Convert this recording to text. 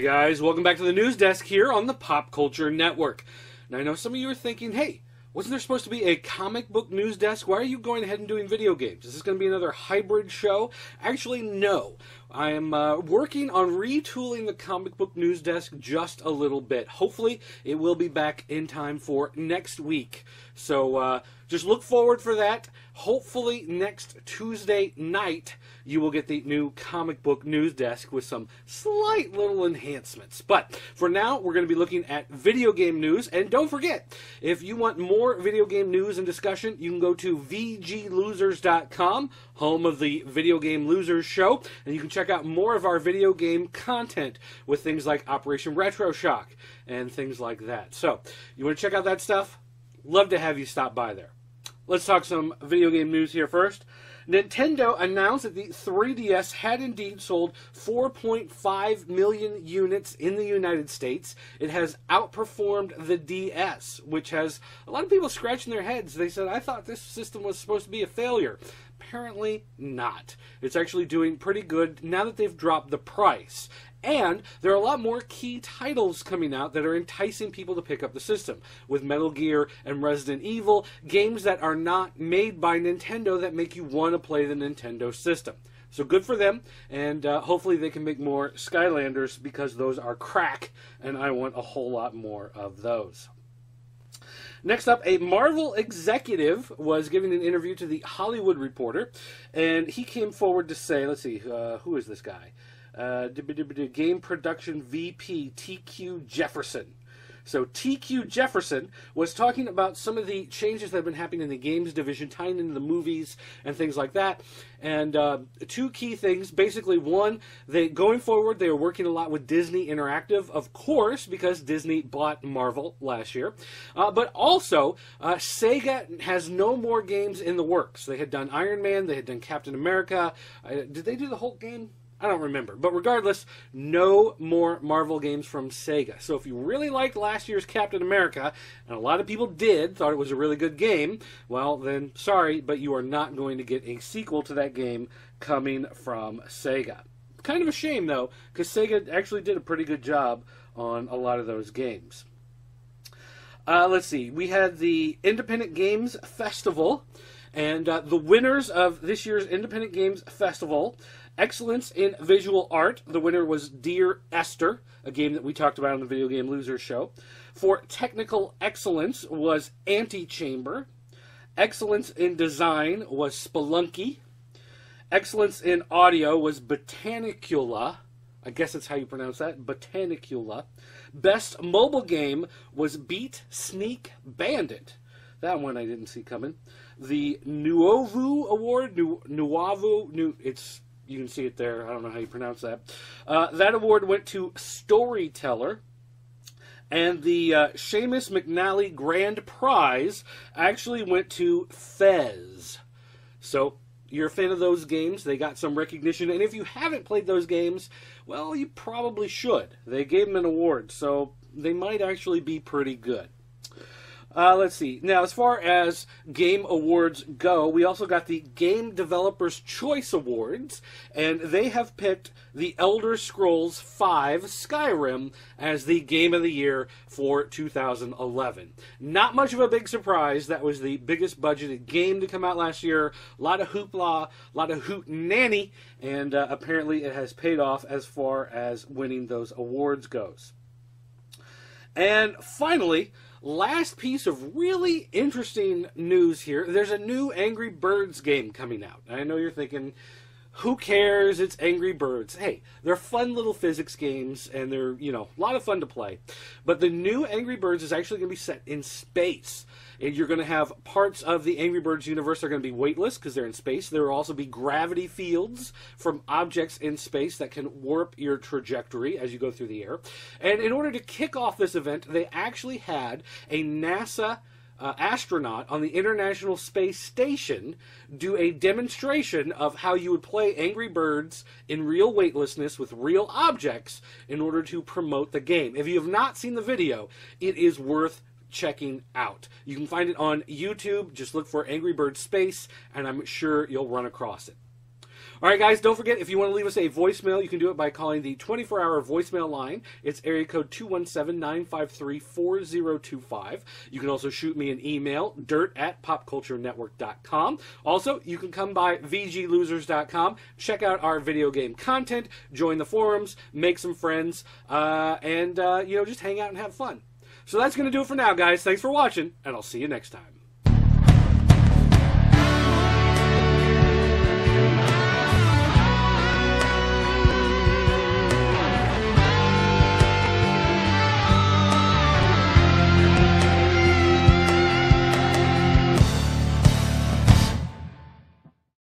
guys, welcome back to the news desk here on the Pop Culture Network. Now I know some of you are thinking, hey, wasn't there supposed to be a comic book news desk? Why are you going ahead and doing video games? Is this going to be another hybrid show? Actually, no. I am working on retooling the comic book news desk just a little bit. Hopefully, it will be back in time for next week. So just look forward for that. Hopefully, next Tuesday night, you will get the new comic book news desk with some slight little enhancements. But for now, we're going to be looking at video game news. And don't forget, if you want more video game news and discussion, you can go to VGLosers.com, home of the Video Game Losers Show, and you can check out more of our video game content with things like Operation Retro Shock and things like that. So, you want to check out that stuff? Love to have you stop by there. Let's talk some video game news here first. Nintendo announced that the 3DS had indeed sold 4.5 million units in the United States. It has outperformed the DS, which has a lot of people scratching their heads. They said, I thought this system was supposed to be a failure. Apparently not. It's actually doing pretty good now that they've dropped the price. And there are a lot more key titles coming out that are enticing people to pick up the system. With Metal Gear and Resident Evil, games that are not made by Nintendo that make you want to play the Nintendo system. So good for them, and hopefully they can make more Skylanders because those are crack, and I want a whole lot more of those. Next up, a Marvel executive was giving an interview to the Hollywood Reporter, and he came forward to say, let's see, who is this guy? Game Production VP TQ Jefferson. So TQ Jefferson was talking about some of the changes that have been happening in the games division, tying into the movies and things like that. And two key things. Basically, one, going forward, they are working a lot with Disney Interactive, of course, because Disney bought Marvel last year. But also, Sega has no more games in the works. They had done Iron Man, they had done Captain America. Did they do the Hulk game? I don't remember. But regardless, no more Marvel games from Sega. So if you really liked last year's Captain America, and a lot of people did, thought it was a really good game, well, then sorry, but you are not going to get a sequel to that game coming from Sega. Kind of a shame, though, because Sega actually did a pretty good job on a lot of those games. Let's see. We had the Independent Games Festival, and the winners of this year's Independent Games Festival: Excellence in Visual Art, the winner was Dear Esther, a game that we talked about on the Video Game Losers Show. For Technical Excellence was Antichamber. Excellence in Design was Spelunky. Excellence in Audio was Botanicula. I guess that's how you pronounce that, Botanicula. Best Mobile Game was Beat Sneak Bandit. That one I didn't see coming. The Nuovu Award, it's... You can see it there. I don't know how you pronounce that. That award went to Storyteller. And the Seamus McNally Grand Prize actually went to Fez. So, you're a fan of those games. They got some recognition. And if you haven't played those games, well, you probably should. They gave them an award, so they might actually be pretty good. Let's see. Now, as far as game awards go, we also got the Game Developers' Choice Awards, and they have picked The Elder Scrolls V Skyrim as the Game of the Year for 2011. Not much of a big surprise. That was the biggest budgeted game to come out last year. A lot of hoopla, a lot of hootenanny, and apparently it has paid off as far as winning those awards goes. And finally, last piece of really interesting news here. There's a new Angry Birds game coming out. I know you're thinking, who cares? It's Angry Birds. Hey, they're fun little physics games, and they're, a lot of fun to play. But the new Angry Birds is actually going to be set in space. And you're going to have parts of the Angry Birds universe that are going to be weightless because they're in space. There will also be gravity fields from objects in space that can warp your trajectory as you go through the air. And in order to kick off this event, they actually had a NASA astronaut on the International Space Station do a demonstration of how you would play Angry Birds in real weightlessness with real objects in order to promote the game. If you have not seen the video, it is worth checking out. You can find it on YouTube. Just look for Angry Birds Space, and I'm sure you'll run across it. All right, guys, don't forget, if you want to leave us a voicemail, you can do it by calling the 24-hour voicemail line. It's area code 217-953-4025. You can also shoot me an email, dirt@popculturenetwork.com. Also, you can come by vglosers.com, check out our video game content, join the forums, make some friends, and just hang out and have fun. So that's going to do it for now, guys. Thanks for watching, and I'll see you next time.